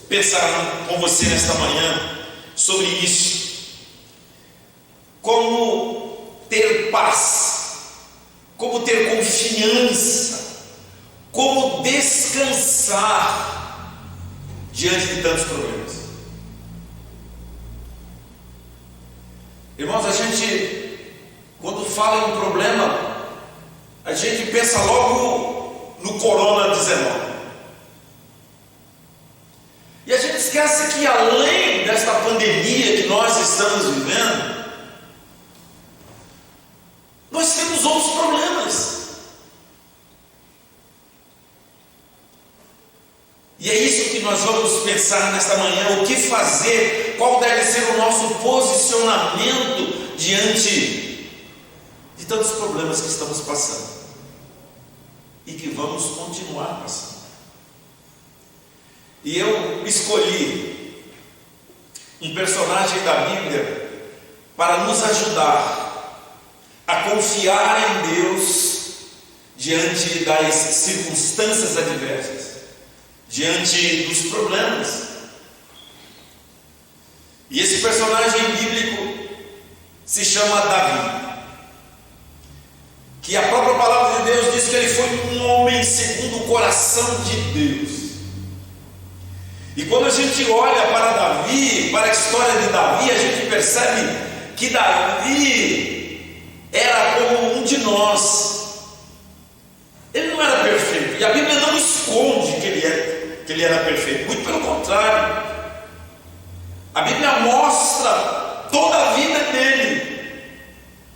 pensar com você nesta manhã sobre isso. Como ter paz, como ter confiança, como descansar diante de tantos problemas. Irmãos, a gente, quando fala em um problema, a gente pensa logo no Corona-19. E a gente esquece que além desta pandemia que nós estamos vivendo, nós temos outros problemas. E é isso que nós vamos pensar nesta manhã, o que fazer, qual deve ser o nosso posicionamento diante de tantos problemas que estamos passando e que vamos continuar passando. E eu escolhi um personagem da Bíblia para nos ajudar a confiar em Deus diante das circunstâncias adversas, diante dos problemas. E esse personagem bíblico se chama Davi, que a própria palavra de Deus diz que ele foi um homem segundo o coração de Deus. E quando a gente olha para Davi, para a história de Davi, a gente percebe que Davi era como um de nós. Ele não era perfeito, e a Bíblia não esconde que ele era perfeito, muito pelo contrário. A Bíblia mostra toda a vida dele,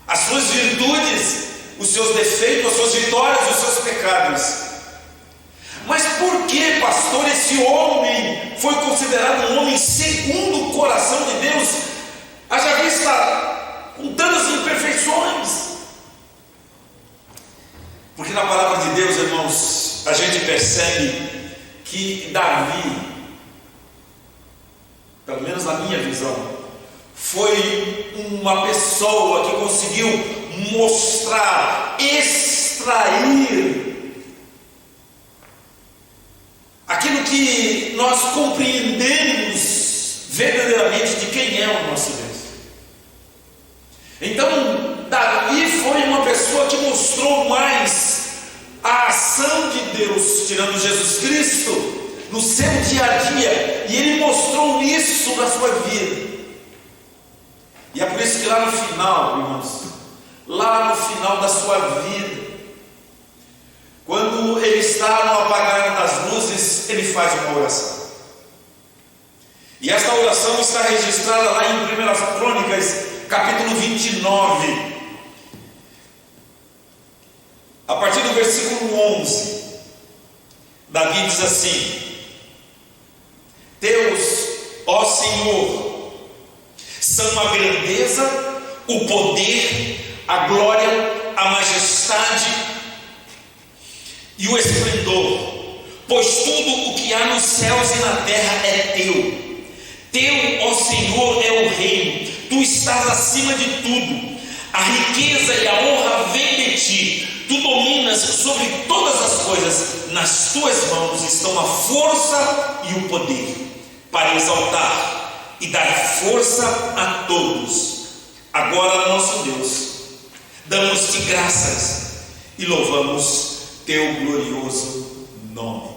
as suas virtudes, os seus defeitos, as suas vitórias, os seus pecados. Mas por que, pastor, esse homem foi considerado um homem segundo o coração de Deus, haja vista com tantas imperfeições? Porque na palavra de Deus, irmãos, a gente percebe que Davi, pelo menos na minha visão, foi uma pessoa que conseguiu mostrar, extrair aquilo que nós compreendemos verdadeiramente de quem é o nosso Deus. Então, Davi foi uma pessoa que mostrou mais a ação de Deus, tirando Jesus Cristo, no seu dia a dia, e ele mostrou isso na sua vida. E é por isso que lá no final, irmãos, lá no final da sua vida, quando ele está no apagar das luzes, ele faz uma oração. E esta oração está registrada lá em 1 Crônicas, capítulo 29, a partir do versículo 11. Davi diz assim: Deus, ó Senhor, são a grandeza, o poder, a glória, a majestade e o esplendor, pois tudo o que há nos céus e na terra é teu. Teu, ó Senhor, é o reino, tu estás acima de tudo, a riqueza e a honra vêm de ti, tu dominas sobre todas as coisas, nas tuas mãos estão a força e o poder, para exaltar e dar força a todos. Agora, nosso Deus, damos-te graças e louvamos teu glorioso nome.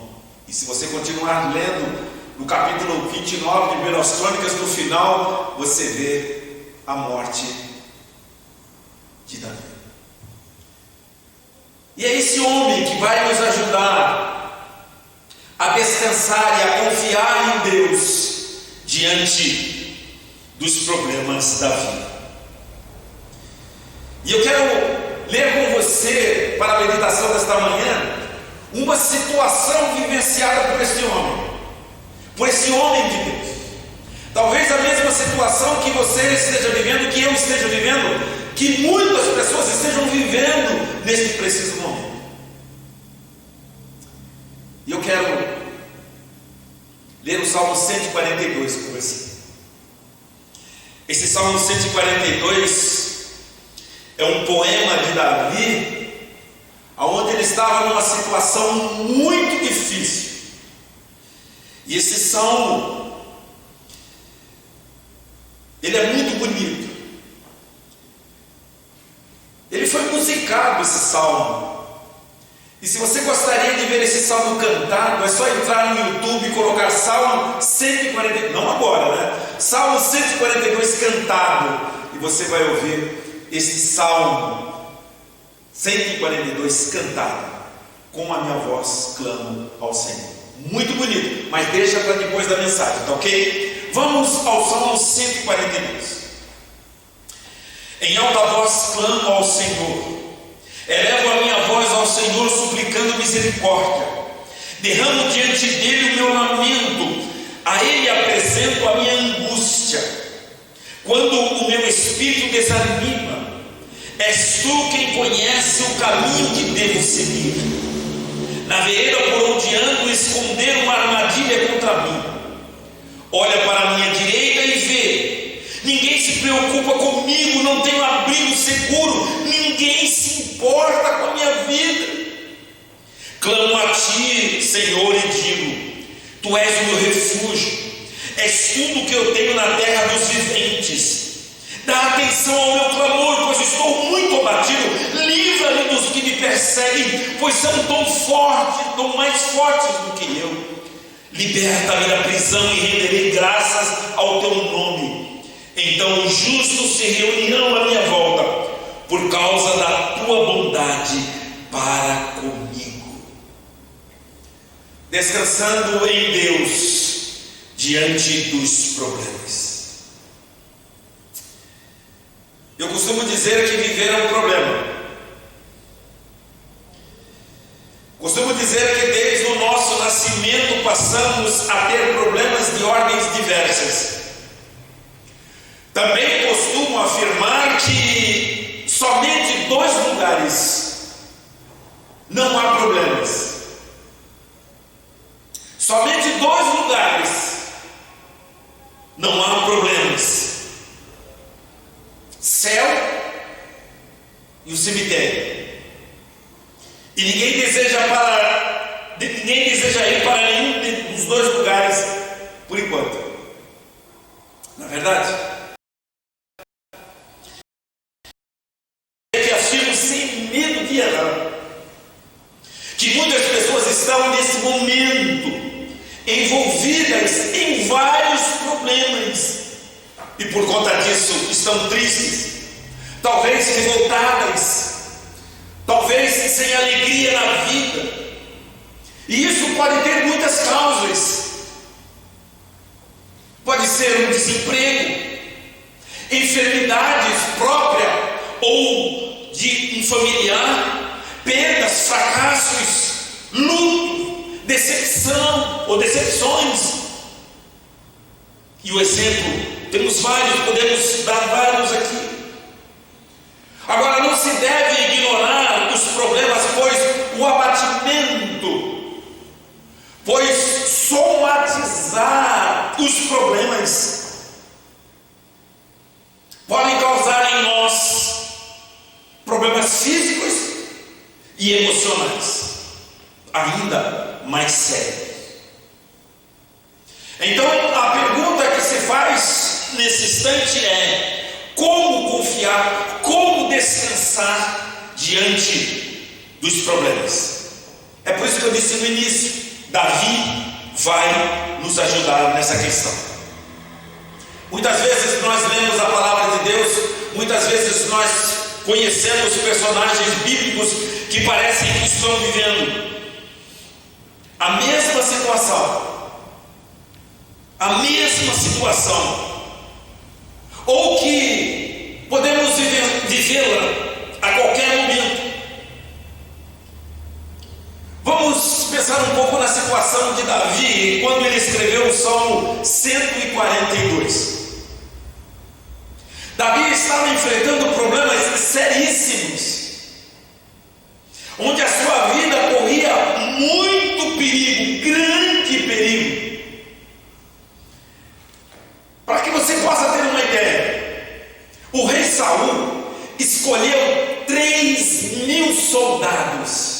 E se você continuar lendo no capítulo 29 de 1 Crônicas, no final você vê a morte de Davi. E é esse homem que vai nos ajudar a descansar e a confiar em Deus diante dos problemas da vida. E eu quero ler com você, para a meditação desta manhã, uma situação vivenciada por esse homem de Deus. Talvez a mesma situação que você esteja vivendo, que eu esteja vivendo, que muitas pessoas estejam vivendo neste preciso momento. E eu quero ler o Salmo 142 com você. Esse Salmo 142 é um poema de Davi, onde ele estava numa situação muito difícil. E esse salmo, ele é muito bonito. Ele foi musicado, esse salmo. E se você gostaria de ver esse salmo cantado, é só entrar no YouTube e colocar Salmo 142, não agora, né? Salmo 142 cantado, e você vai ouvir esse Salmo 142 cantado. Com a minha voz clamo ao Senhor. Muito bonito, mas deixa para depois da mensagem, tá ok? Vamos ao Salmo 142. Em alta voz clamo ao Senhor. Elevo a minha voz ao Senhor, suplicando misericórdia. Derramo diante dele o meu lamento. A ele apresento a minha angústia. Quando o meu espírito desanima, és tu quem conhece o caminho que devo seguir. Na vereda por onde ando, esconder uma armadilha contra mim. Olha para a minha direita e vê. Ninguém se preocupa comigo, não tenho abrigo seguro, ninguém se importa com a minha vida. Clamo a ti, Senhor, e digo: tu és o meu refúgio, és tudo que eu tenho na terra dos viventes. Dá atenção ao meu clamor, pois estou muito abatido. Livra-me dos que me perseguem, pois são tão mais fortes do que eu. Liberta-me da prisão e renderei graças ao teu nome. Então os justos se reunirão à minha volta, por causa da tua bondade para comigo. Descansando em Deus diante dos problemas. Eu costumo dizer que viver é um problema. Costumo dizer que desde o nosso nascimento passamos a ter problemas de ordens diversas. Também costumo afirmar que somente em 2 lugares não há problemas. Somente em 2 lugares não há problemas: céu e o cemitério. E ninguém deseja ir para nenhum dos 2 lugares por enquanto. Na verdade, sem medo de errar, que muitas pessoas estão nesse momento envolvidas em vários problemas e por conta disso estão tristes, talvez revoltadas, talvez sem alegria na vida. E isso pode ter muitas causas. Pode ser um desemprego, enfermidades próprias ou de um familiar, perdas, fracassos, luto, decepção ou decepções. E o exemplo, temos vários, podemos dar vários aqui. Agora, não se deve ignorar os problemas, pois o abatimento, pois somatizar os problemas podem causar em nós problemas físicos e emocionais ainda mais sérios. Então a pergunta que se faz nesse instante é: como confiar, como descansar diante dos problemas? É por isso que eu disse no início, Davi vai nos ajudar nessa questão. Muitas vezes nós lemos a palavra de Deus, muitas vezes nós conhecemos personagens bíblicos que parecem que estão vivendo a mesma situação, ou que podemos vivê-la a qualquer momento. Vamos pensar um pouco na situação de Davi quando ele escreveu o Salmo 142. Davi estava enfrentando problemas seríssimos, onde a sua vida corria muito perigo, grande perigo. Para que você possa ter uma ideia, o rei Saul escolheu 3.000 soldados.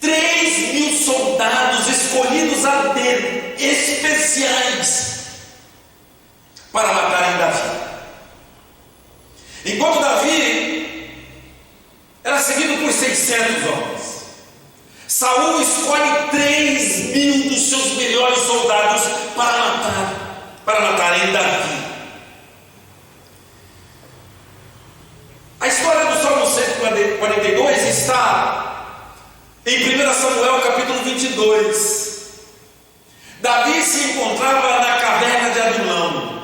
3.000 soldados escolhidos a dedo, especiais, para matarem Davi. Enquanto Davi era seguido por 600 homens, Saul escolhe 3.000 dos seus melhores soldados para matarem Davi. A história do Salmo 142 está em 1 Samuel capítulo 22. Davi se encontrava na caverna de Adulão.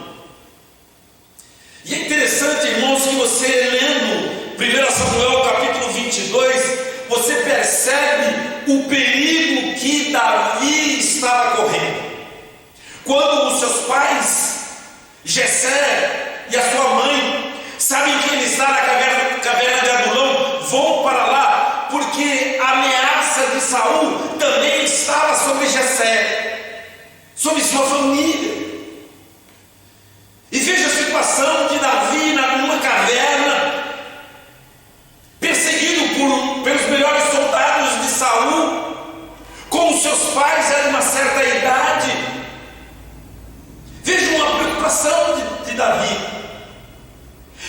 E é interessante, irmãos, que você lendo 1 Samuel capítulo 22, você percebe o perigo que Davi estava correndo. Quando os seus pais, Jessé e a sua mãe, sabem que ele está na caverna de Adulão, vão para lá, porque a ameaça de Saul também estava sobre Jessé, sobre sua família. E veja a situação de Davi numa caverna, perseguido pelos melhores soldados de Saul, com os seus pais já de uma certa idade. Veja uma preocupação de Davi.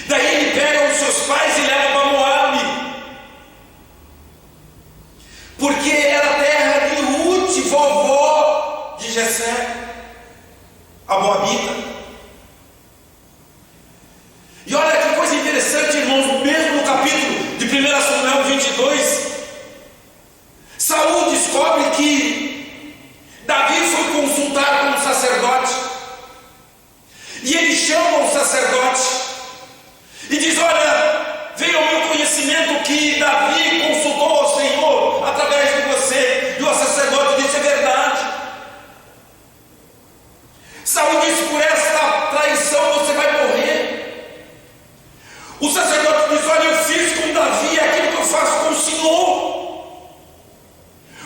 Daí ele pega os seus pais e leva para Moabe, porque era a terra de Ruth, vovó de Jessé, a Moabita. E olha que coisa interessante, irmãos, mesmo no capítulo de 1 Samuel 22, Saul descobre que Davi foi consultar com o sacerdote, e ele chama o sacerdote e diz: olha, veio ao meu conhecimento que Davi consultou ao Senhor através de você. E o sacerdote disse: é verdade. Saul disse: por esta traição você vai morrer. O sacerdote diz: olha, eu fiz com Davi aquilo que eu faço com o Senhor.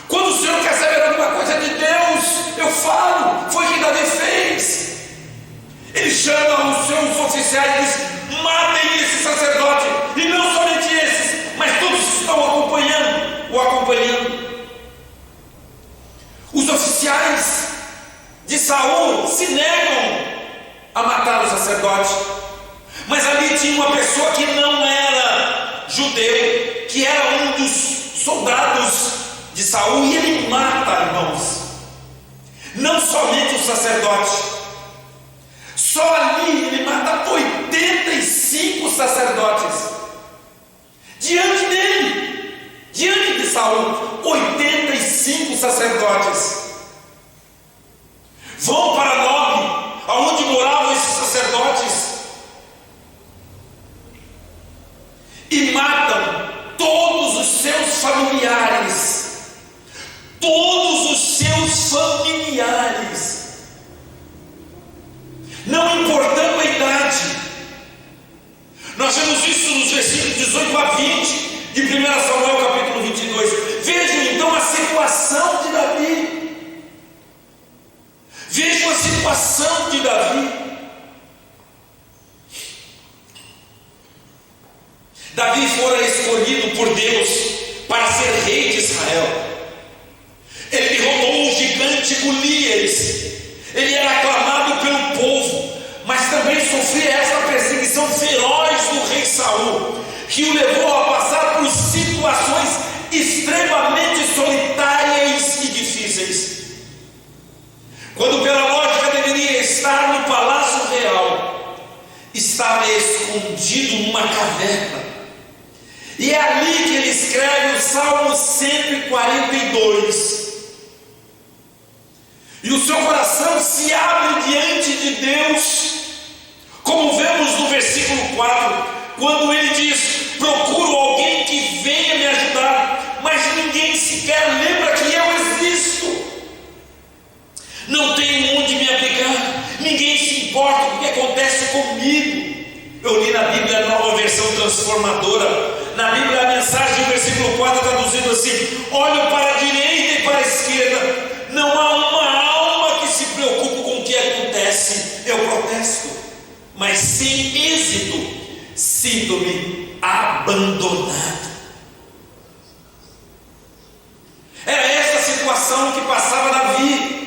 Quando o Senhor quer saber alguma coisa de Deus, eu falo. Foi o que Davi fez. Ele chama os seus oficiais e diz: matem esse sacerdote. E não somente esses, mas todos que estão o acompanhando. Os oficiais de Saul se negam a matar o sacerdote. Mas ali tinha uma pessoa que não era judeu, que era um dos soldados de Saul, e ele mata, irmãos, não somente o sacerdote, só ali ele mata 85 sacerdotes, diante dele, diante de Saul. 85 sacerdotes vão para Nob, aonde moravam esses sacerdotes, e matam todos os seus familiares. Todos os seus familiares, não importando a idade. Nós vemos isso nos versículos 18 a 20 de 1 Samuel capítulo 22. Vejam então a situação de Davi. Vejam a situação de Davi. Davi fora escolhido por Deus para ser rei de Israel. Ele derrotou o gigante Golias. Ele era aclamado pelo povo, mas também sofria essa perseguição feroz do rei Saul, que o levou a passar por situações extremamente solitárias e difíceis. Quando pela lógica deveria estar no palácio real, estava escondido numa caverna. E é ali que ele escreve o Salmo 142. E o seu coração se abre diante de Deus, como vemos no versículo 4, quando ele diz: procuro alguém que venha me ajudar, mas ninguém sequer lembra que eu existo. Não tenho onde me abrigar, ninguém se importa com o que acontece comigo. Eu li na Bíblia a Nova Versão Transformadora. Na Bíblia a mensagem do versículo 4 traduzido assim: olho para a direita e para a esquerda, não há uma alma que se preocupe com o que acontece. Eu protesto, mas sem êxito, sinto-me abandonado. Era essa a situação que passava Davi.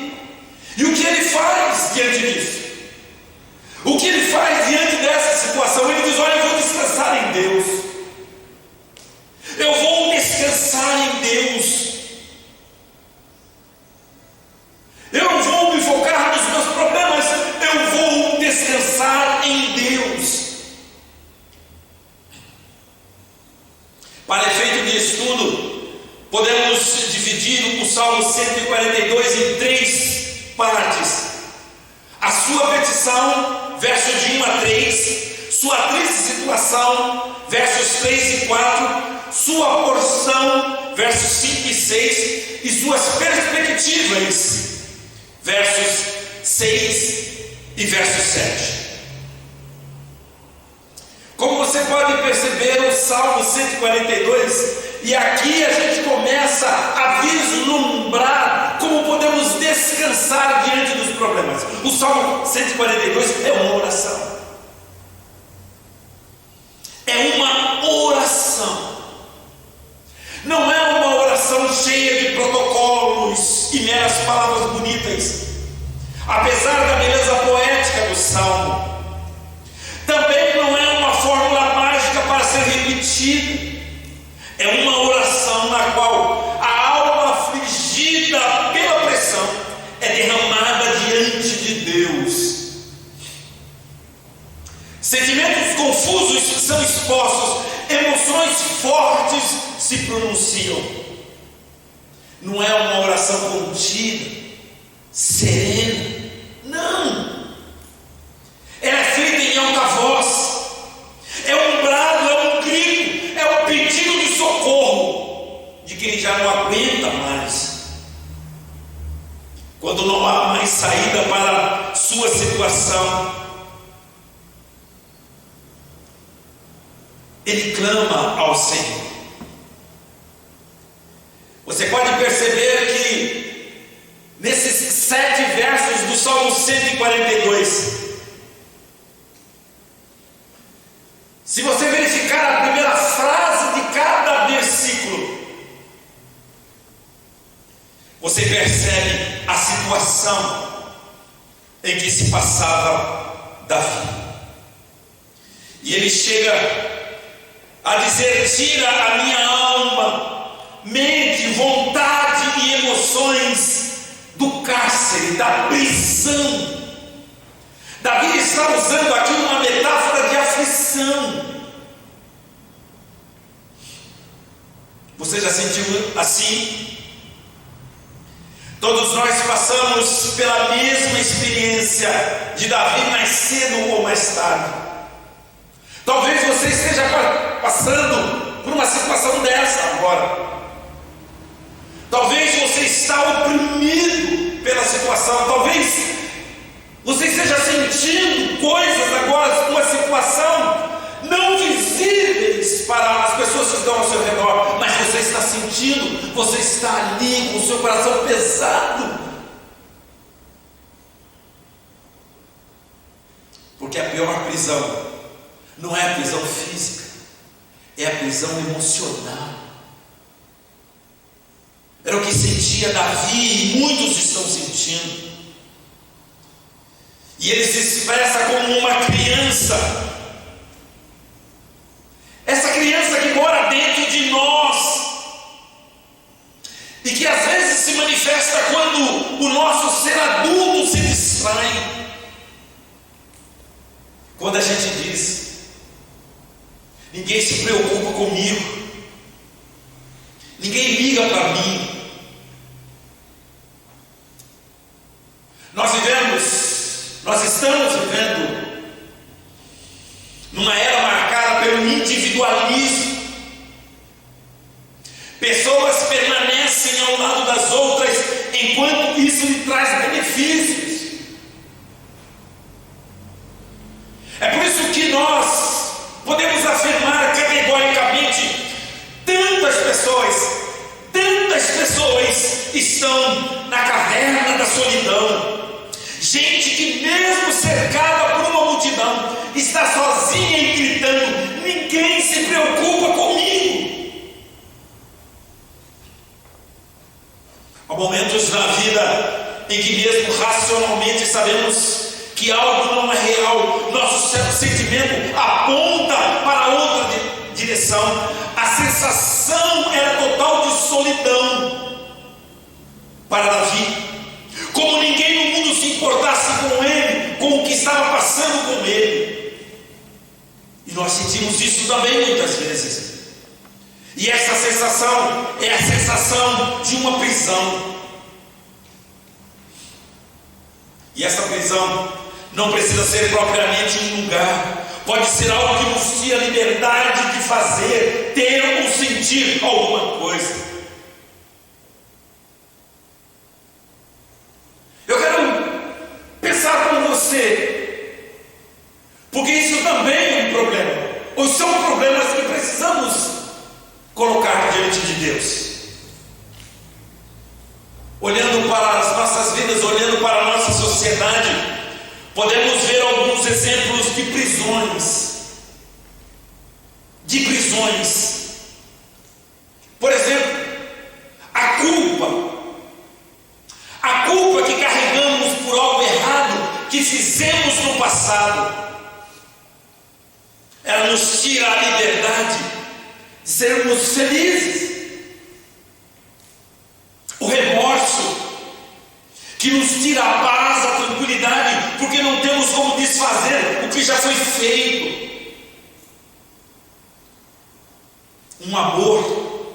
Para efeito de estudo, podemos dividir o Salmo 142 em 3 partes. A sua petição, versos de 1 a 3, sua triste situação, versos 3 e 4, sua porção, versos 5 e 6, e suas perspectivas, versos 6 e verso 7. Como você pode perceber, o Salmo 142, e aqui a gente começa a vislumbrar como podemos descansar diante dos problemas. O Salmo 142 é uma oração. É uma oração. Não é uma oração cheia de protocolos e meras palavras bonitas. Apesar da beleza poética do Salmo, também não é uma fórmula mágica para ser repetida. É uma oração na qual a alma afligida pela pressão é derramada diante de Deus. Sentimentos confusos são expostos, emoções fortes se pronunciam. Não é uma oração contida, serena. Não. Ela é feita em alta voz. É um brado, é um grito, é um pedido de socorro de quem já não aguenta mais. Quando não há mais saída para sua situação, ele clama ao Senhor. Você pode perceber que nesses 7 versos do Salmo 142, se você verificar a primeira frase de cada versículo, você percebe a situação em que se passava Davi. E ele chega a dizer: tira a minha alma, mente, vontade e emoções do cárcere, da prisão. Davi está usando aqui uma metáfora de aflição. Você já sentiu assim? Todos nós passamos pela mesma experiência de Davi, mais cedo ou mais tarde. Talvez você esteja passando por uma situação dessa agora. Talvez você está oprimido pela situação. Talvez você esteja sentindo coisas agora, uma situação não visíveis para as pessoas que estão ao seu redor, mas você está sentindo, você está ali com o seu coração pesado. Porque a pior prisão não é a prisão física, é a prisão emocional. Era o que sentia Davi e muitos estão sentindo. E ele se expressa como uma criança. Essa criança que mora dentro de nós e que às vezes se manifesta quando o nosso ser adulto se distrai. Quando a gente diz: ninguém se preocupa comigo, ninguém liga para mim. Nós estamos vivendo numa era marcada pelo individualismo. Pessoas permanecem ao lado das outras enquanto isso lhe traz benefícios. É por isso que nós podemos afirmar categoricamente: tantas pessoas estão na caverna da solidão. Gente que mesmo cercada por uma multidão está sozinha e gritando: ninguém se preocupa comigo. Há momentos na vida em que mesmo racionalmente sabemos que algo não é real, nosso sentimento aponta para outra direção. A sensação era total de solidão para Davi. Como ninguém no mundo se importasse com ele, com o que estava passando com ele. E nós sentimos isso também muitas vezes. E essa sensação é a sensação de uma prisão. E essa prisão não precisa ser propriamente um lugar. Pode ser algo que nos tira a liberdade de fazer, ter ou sentir alguma coisa. Eu quero pensar com você, porque isso também é um problema, ou são problemas que precisamos colocar diante de Deus. Olhando para as nossas vidas, olhando para a nossa sociedade, podemos ver alguns exemplos de prisões. Por exemplo, a culpa que carregamos por algo errado que fizemos no passado. Ela nos tira a liberdade de sermos felizes. O remorso que nos tira a paz, a tranquilidade, porque não temos como desfazer o que já foi feito. Um amor,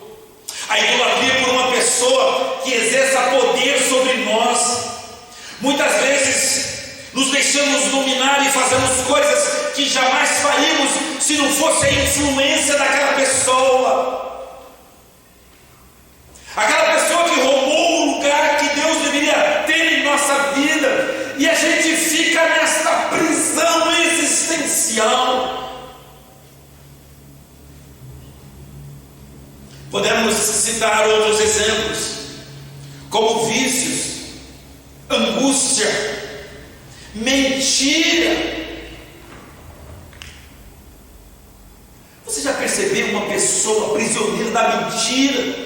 a idolatria por uma pessoa que exerça poder sobre nós. Muitas vezes nos deixamos dominar e fazemos coisas que jamais faríamos se não fosse a influência daquela pessoa. Aquela pessoa que roubou o lugar que Deus deveria ter em nossa vida, e a gente fica nessa prisão existencial. Podemos citar outros exemplos, como vícios, angústia, mentira. Você já percebeu uma pessoa prisioneira da mentira?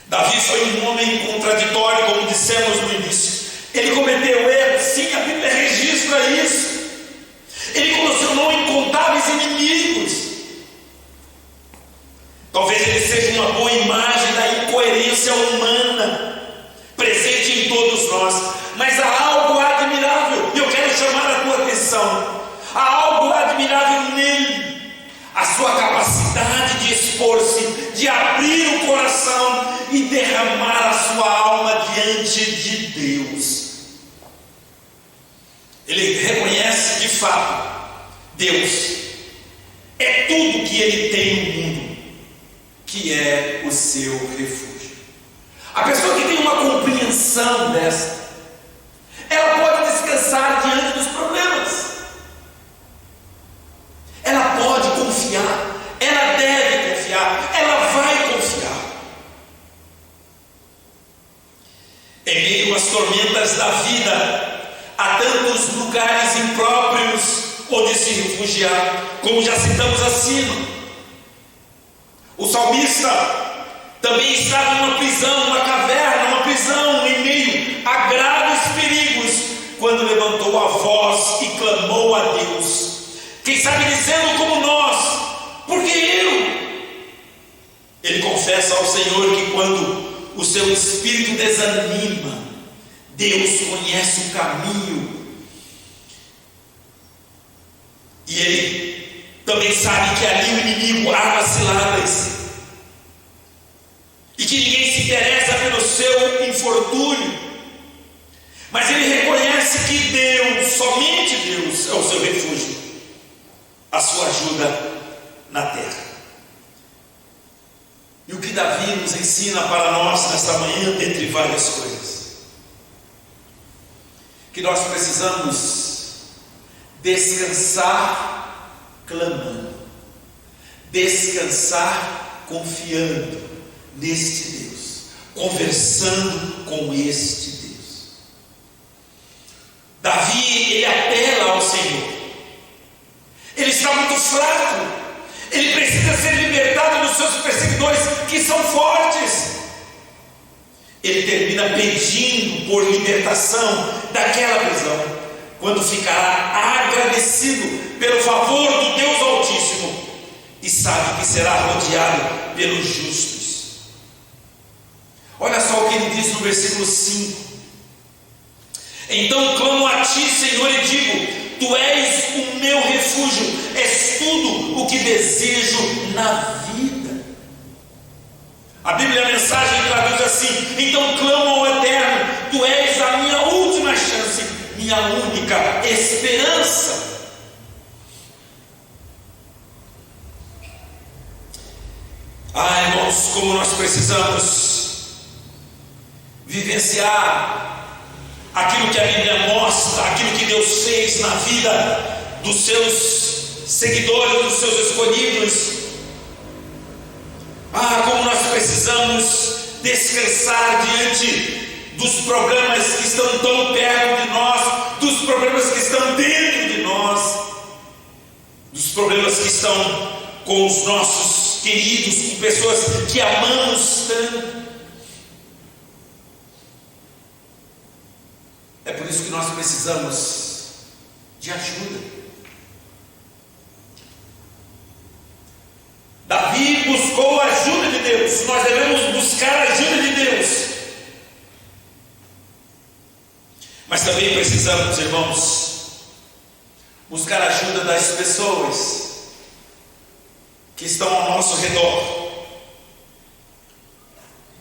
Davi foi um homem contraditório, como dissemos no início. Ele cometeu erros, sim, a Bíblia registra isso. Ele colecionou incontáveis inimigos. Talvez ele seja uma boa imagem da incoerência humana presente em todos nós. Mas há algo admirável, e eu quero chamar a tua atenção. Há algo admirável nele. A sua capacidade de expor-se, de abrir o coração e derramar a sua alma diante de Deus. Ele reconhece de fato, Deus é tudo que ele tem no mundo, que é o seu refúgio. A pessoa que tem uma compreensão dessa, ela pode descansar diante dos problemas. Ela pode confiar, ela deve confiar, ela vai confiar. Em meio às tormentas da vida, há tantos lugares impróprios onde se refugiar, como já citamos acima. O salmista também estava numa prisão, numa caverna, uma prisão em meio a graves perigos, quando levantou a voz e clamou a Deus. Quem sabe dizendo como nós, porque eu? Ele confessa ao Senhor que quando o seu espírito desanima, Deus conhece o caminho. E ele também sabe que ali o inimigo arma ciladas, e que ninguém se interessa pelo seu infortúnio. Mas ele reconhece que Deus, somente Deus, é o seu refúgio, a sua ajuda na terra. E o que Davi nos ensina para nós nesta manhã, dentre várias coisas, que nós precisamos descansar clamando, descansar confiando neste Deus, conversando com este Deus. Davi, ele apela ao Senhor. Ele está muito fraco, ele precisa ser libertado dos seus perseguidores, que são fortes. Ele termina pedindo por libertação daquela prisão, quando ficará agradecido pelo favor do Deus Altíssimo, e sabe que será rodeado pelos justos. Olha só o que ele diz no versículo 5: então clamo a ti, Senhor, e digo: Tu és o meu refúgio, és tudo o que desejo na vida. A Bíblia, a mensagem traduz assim: então clamo ao Eterno, Tu és a minha última chance, minha única esperança. Irmãos, como nós precisamos vivenciar aquilo que a Bíblia mostra, aquilo que Deus fez na vida dos seus seguidores, dos seus escolhidos. Como nós precisamos descansar diante dos problemas que estão tão perto de nós, dos problemas que estão dentro de nós, dos problemas que estão com os nossos queridos, com pessoas que amamos tanto. É por isso que nós precisamos de ajuda. Davi buscou a ajuda de Deus. Nós devemos buscar a ajuda de Deus. Mas também precisamos, irmãos, buscar a ajuda das pessoas que estão ao nosso redor.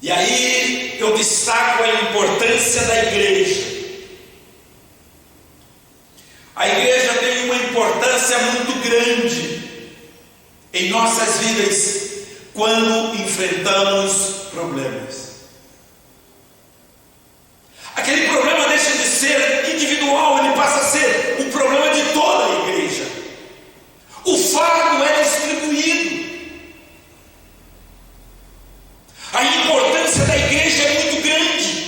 E aí eu destaco a importância da igreja. A igreja tem uma importância muito grande em nossas vidas quando enfrentamos problemas. Aquele problema deixa de ser individual, ele passa a ser um problema de toda a igreja. O fardo é distribuído. A importância da igreja é muito grande.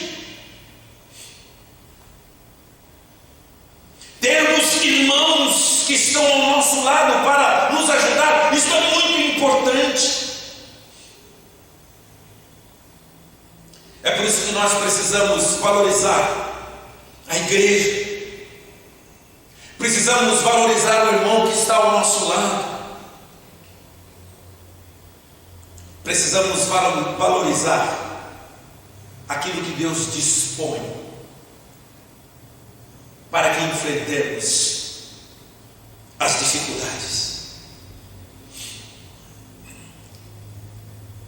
Termos irmãos que estão ao nosso lado para nos ajudar, isso é muito importante. É por isso que nós precisamos valorizar a igreja. Precisamos valorizar o irmão que está ao nosso lado. Precisamos valorizar aquilo que Deus dispõe para que enfrentemos as dificuldades.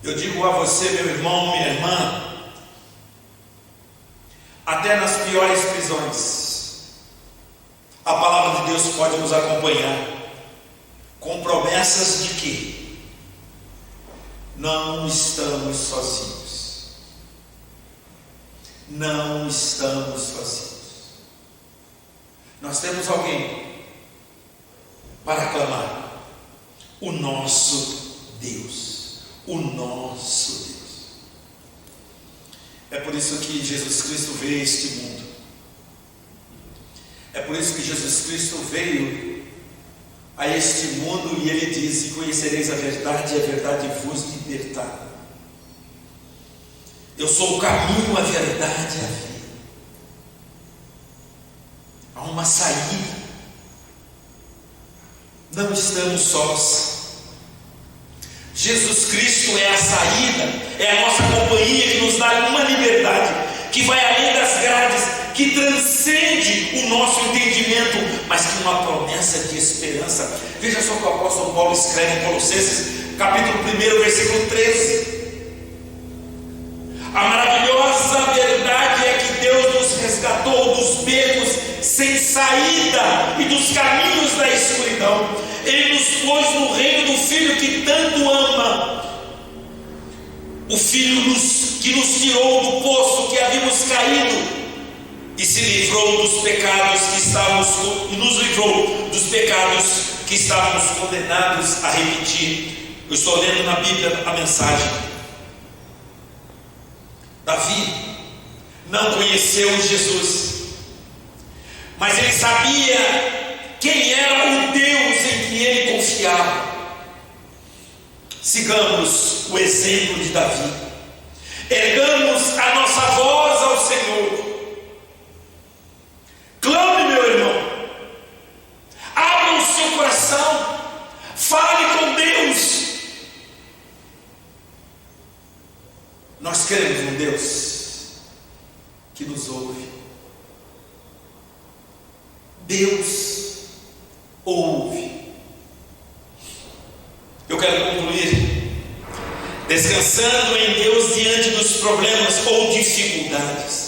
Eu digo a você, meu irmão, minha irmã, até nas piores prisões, a palavra de Deus pode nos acompanhar com promessas de que não estamos sozinhos. Não estamos sozinhos. Nós temos alguém para aclamar: o nosso Deus. O nosso Deus. É por isso que Jesus Cristo veio a este mundo. É por isso que Jesus Cristo veio a este mundo e Ele disse: conhecereis a verdade e a verdade vos libertará. Eu sou o caminho, a verdade e a vida. Há uma saída. Não estamos sós. Jesus Cristo é a saída, é a nossa companhia que nos dá uma liberdade que vai além das grades, que transcende o nosso entendimento, mas que uma promessa de esperança. Veja só o que o apóstolo Paulo escreve em Colossenses, capítulo 1, versículo 13. A maravilhosa verdade é que Deus nos resgatou dos becos sem saída e dos caminhos da escuridão. Ele nos pôs no reino do Filho que tanto ama. O Filho que nos tirou do poço que havíamos caído e se livrou dos pecados que estávamos, e nos livrou dos pecados que estávamos condenados a repetir. Eu estou lendo na Bíblia a mensagem. Davi não conheceu Jesus, mas ele sabia quem era o Deus em que ele confiava. Sigamos o exemplo de Davi. Ergamos a nossa voz ao Senhor. Clame, meu irmão. Abra o seu coração. Fale com Deus. Nós queremos um Deus que nos ouve. Deus ouve. Eu quero concluir descansando em Deus diante dos problemas ou dificuldades.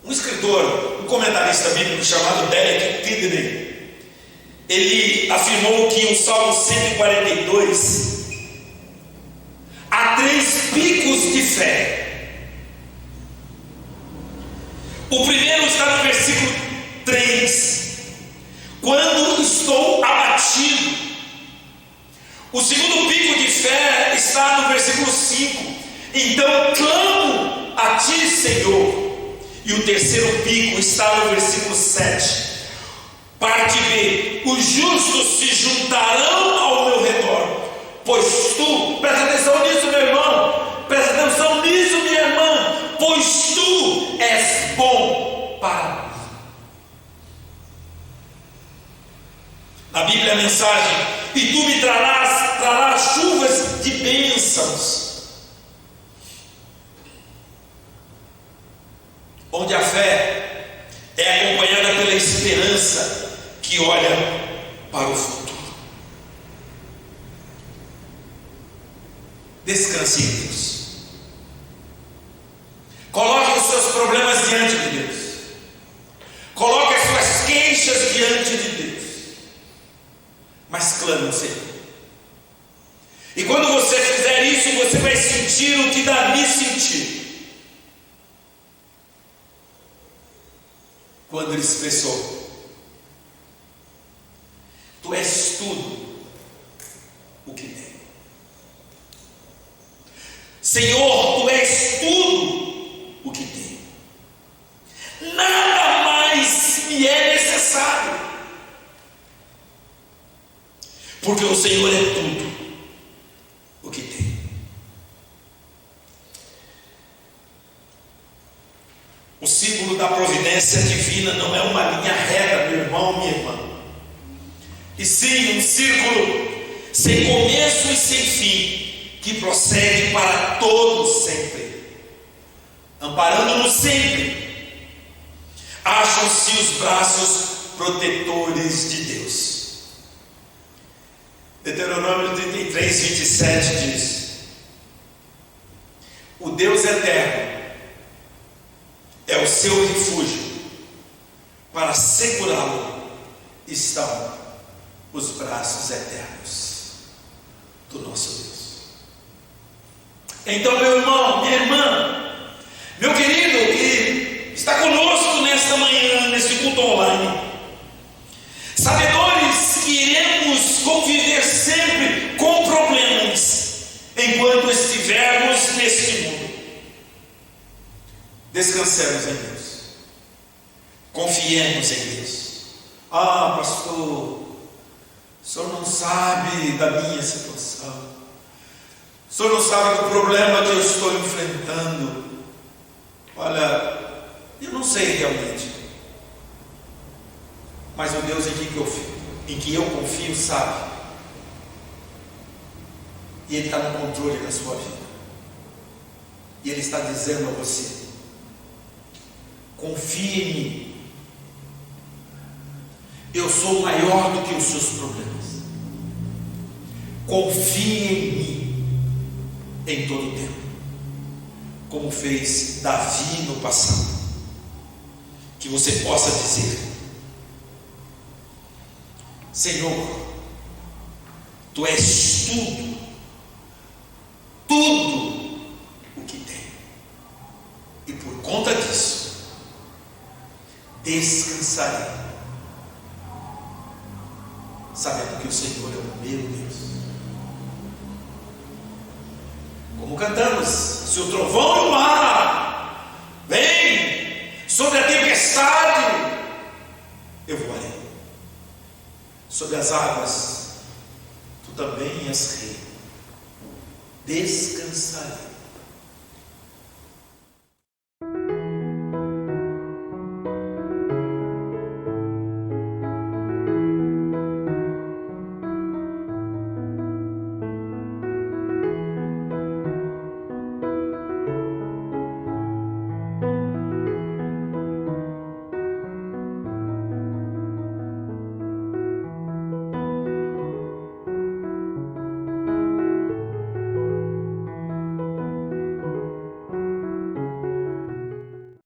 Um escritor, um comentarista bíblico chamado Derek Kidney, ele afirmou que o Salmo 142 há 3 picos de fé. O primeiro está no versículo 3, quando estou abatido. O segundo pico de fé está no versículo 5, então clamo a ti, Senhor. E o terceiro pico está no versículo 7, parte B: os justos se juntarão ao meu redor, pois tu, presta atenção nisso, meu irmão, presta atenção nisso, minha irmã, pois tu és bom para mim. Na Bíblia a mensagem: e tu me trarás chuvas de bênçãos. Onde a fé é acompanhada pela esperança que olha para o futuro. Descanse em Deus. Coloque os seus problemas diante de Deus. Coloque as suas queixas diante de Deus. Mas clame ao Senhor. E quando você fizer isso, você vai sentir o que Davi sentiu quando ele expressou: tu és tudo o que tenho. Senhor, tu és tudo o que tenho. Nada mais me é necessário, porque o Senhor é tudo o que tenho. O símbolo da providência divina não é uma linha reta, meu irmão, minha irmã, e sim um círculo sem começo e sem fim, que procede para todos sempre, amparando-nos sempre. Acham-se os braços protetores de Deus. Deuteronômio 33, 27 diz: o Deus eterno é o seu refúgio, para segurá-lo estão os braços eternos do nosso Deus. Então, meu irmão, minha irmã, meu querido que está conosco nesta manhã, neste culto online, sabedores que iremos conviver sempre com problemas enquanto estivermos neste mundo, descansemos em Deus, confiemos em Deus. Ah, pastor, o senhor não sabe da minha situação, o senhor não sabe do problema que eu estou enfrentando. Olha, eu não sei realmente, mas o Deus em que eu confio sabe, e Ele está no controle da sua vida, e Ele está dizendo a você: confie em mim, eu sou maior do que os seus problemas. Confie em mim em todo o tempo, como fez Davi no passado. Que você possa dizer: Senhor, tu és tudo o que tenho, e por conta disso descansarei, sabendo que o Senhor é o meu Deus. Como cantamos: se o trovão e o mar vem sobre a tempestade, eu voarei. Sobre as águas, tu também és rei. Descansarei